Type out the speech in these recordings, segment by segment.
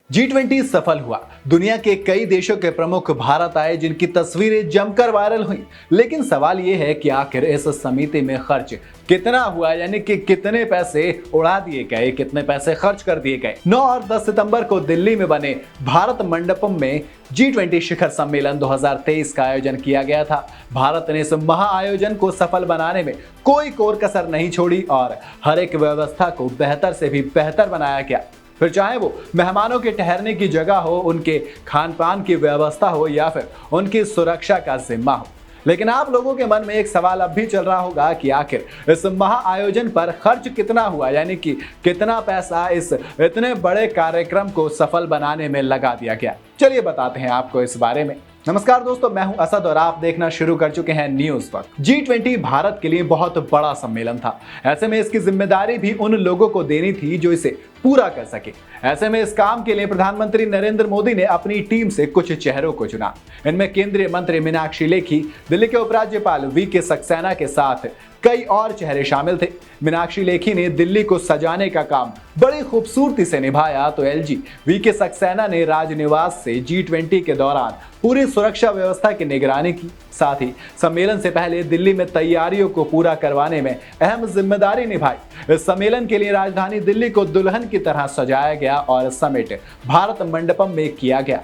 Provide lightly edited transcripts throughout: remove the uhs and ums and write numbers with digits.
G20 सफल हुआ। दुनिया के कई देशों के प्रमुख भारत आए जिनकी तस्वीरें जमकर वायरल हुई। लेकिन सवाल यह है कि आखिर इस समिति में खर्च कितना हुआ, यानी कि कितने पैसे उड़ा दिए गए, कितने पैसे खर्च कर दिए गए। 9 और 10 सितंबर को दिल्ली में बने भारत मंडपम में G20 शिखर सम्मेलन 2023 का आयोजन किया गया था। भारत ने इस महाआयोजन को सफल बनाने में कोई कोर कसर नहीं छोड़ी और हर एक व्यवस्था को बेहतर से भी बेहतर बनाया गया। फिर चाहे वो मेहमानों के ठहरने की जगह हो, उनके खान पान की व्यवस्था हो या फिर उनकी सुरक्षा का जिम्मा हो। लेकिन आप लोगों के मन में एक सवाल अब भी चल रहा होगा कि आखिर इस महाआयोजन पर खर्च कितना हुआ, यानी कि कितना पैसा इस इतने बड़े कार्यक्रम को सफल बनाने में लगा दिया गया। चलिए बताते हैं आपको इस बारे में। नमस्कार दोस्तों, मैं हूं असद और आप देखना शुरू कर चुके हैं न्यूज वक्त। G20 भारत के लिए बहुत बड़ा सम्मेलन था। ऐसे में इसकी जिम्मेदारी भी उन लोगों को देनी थी जो इसे पूरा कर सके। ऐसे में इस काम के लिए प्रधानमंत्री नरेंद्र मोदी ने अपनी टीम से कुछ चेहरों को चुना। इनमें केंद्रीय मंत्री मीनाक्षी लेखी, दिल्ली के उपराज्यपाल वी.के. सक्सेना के साथ कई और चेहरे शामिल थे। मीनाक्षी लेखी ने दिल्ली को सजाने का काम बड़ी खूबसूरती से निभाया, तो एलजी वी.के. सक्सेना ने राजनिवास से G20 के दौरान पूरी सुरक्षा व्यवस्था की निगरानी की। साथ ही सम्मेलन से पहले दिल्ली में तैयारियों को पूरा करवाने में अहम जिम्मेदारी निभाई। इस सम्मेलन के लिए राजधानी दिल्ली को दुल्हन की तरह सजाया गया और समिट भारत मंडपम में किया गया।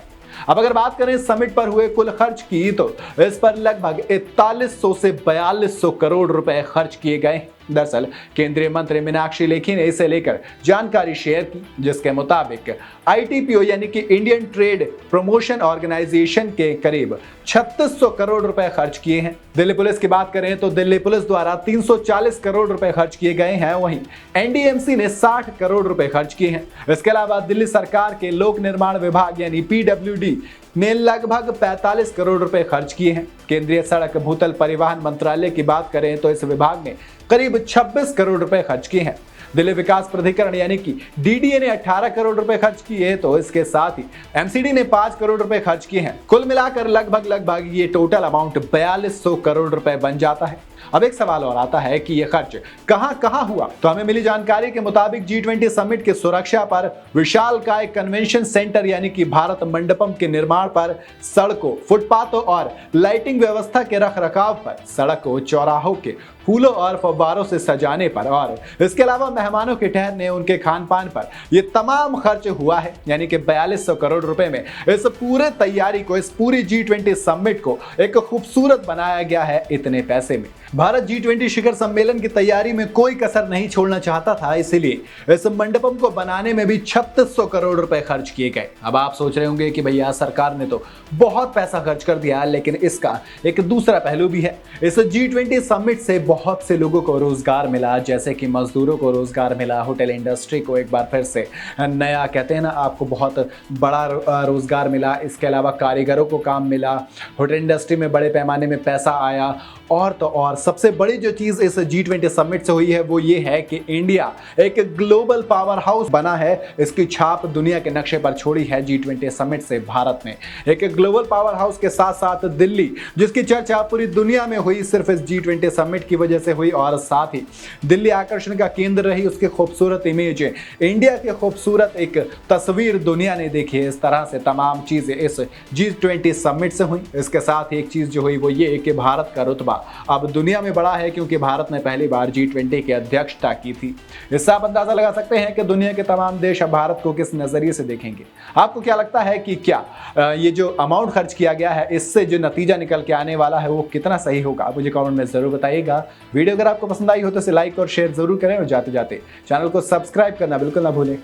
अब अगर बात करें समिट पर हुए कुल खर्च की, तो इस पर लगभग 4100 से 4200 करोड़ रुपए खर्च किए गए। दरअसल केंद्रीय मंत्री मीनाक्षी लेखी ने इसे लेकर जानकारी शेयर की, जिसके मुताबिक ITPO यानी कि इंडियन ट्रेड प्रमोशन ऑर्गेनाइजेशन के करीब 3600 करोड़ रुपए खर्च किए हैं। दिल्ली पुलिस की बात करें तो दिल्ली पुलिस द्वारा 340 करोड़ रुपए खर्च किए गए हैं। वहीं NDMC ने 60 करोड़ रुपए खर्च किए हैं। इसके अलावा दिल्ली सरकार के लोक निर्माण विभाग यानी PWD ने लगभग 45 करोड़ रुपए खर्च किए हैं। केंद्रीय सड़क भूतल परिवहन मंत्रालय की बात करें तो इस विभाग ने करीब 26 करोड़ रुपए खर्च किए हैं। दिल्ली विकास प्राधिकरण यानी कि DDA ने 18 करोड़ रुपए खर्च किए, तो इसके साथ ही MCD ने 5 करोड़ रुपए खर्च किए हैं। कुल मिलाकर लगभग ये टोटल अमाउंट 4200 करोड़ रुपए बन जाता है। अब एक सवाल और आता है कि यह खर्च कहां हुआ। तो हमें मिली जानकारी के मुताबिक G20 समिट की सुरक्षा पर विशालकाय कन्वेंशन सेंटर यानी कि भारत मंडपम के निर्माण पर, सड़कों, फुटपाथों और लाइटिंग व्यवस्था के रखरखाव पर, सड़कों, चौराहों के फूलों और फव्वारों से सजाने पर और इसके अलावा मेहमानों के ठहरने, उनके खान पान पर यह तमाम खर्च हुआ है। यानी कि 4200 करोड़ रुपए में इस पूरे तैयारी को, इस पूरी G20 समिट को एक खूबसूरत बनाया गया है। इतने पैसे में भारत G20 शिखर सम्मेलन की तैयारी में कोई कसर नहीं छोड़ना चाहता था, इसीलिए इस मंडपम को बनाने में भी 3600 करोड़ रुपए खर्च किए गए। अब आप सोच रहे होंगे कि भैया सरकार ने तो बहुत पैसा खर्च कर दिया, लेकिन इसका एक दूसरा पहलू भी है। इस G20 समिट से बहुत से लोगों को रोजगार मिला, जैसे कि मजदूरों को रोजगार मिला, होटल इंडस्ट्री को एक बार फिर से नया, कहते हैं ना, आपको बहुत बड़ा रोजगार मिला। इसके अलावा कारीगरों को काम मिला, होटल इंडस्ट्री में बड़े पैमाने में पैसा आया। और तो और सबसे बड़ी जो चीज इस G20 समिट से हुई है वो ये है कि इंडिया एक ग्लोबल पावर हाउस बना है। इसकी छाप दुनिया के नक्शे पर छोड़ी है G20 समिट से भारत ने। एक ग्लोबल पावर हाउस के साथ साथ दिल्ली, जिसकी चर्चा पूरी दुनिया में हुई, सिर्फ इस G20 समिट की वजह से हुई। और साथ ही दिल्ली आकर्षण का केंद्र रही, उसकी खूबसूरत इमेज, इंडिया की खूबसूरत एक तस्वीर दुनिया ने देखी। इस तरह से तमाम चीजें इस G20 समिट से हुई। इसके साथ ही एक चीज जो हुई वो ये कि भारत का रुतबा अब दुनिया में बड़ा है, क्योंकि भारत ने पहली बार G20 की अध्यक्षता की थी। इससे आप अंदाजा लगा सकते हैं कि दुनिया के तमाम देश अब भारत को किस नजरिए से देखेंगे। आपको क्या लगता है कि क्या ये जो अमाउंट खर्च किया गया है, इससे जो नतीजा निकल के आने वाला है वो कितना सही होगा? मुझे कमेंट में जरूर बताइएगा। वीडियो अगर आपको पसंद आई हो तो इसे लाइक और शेयर जरूर करें और जाते जाते चैनल को सब्सक्राइब करना बिल्कुल ना भूलें।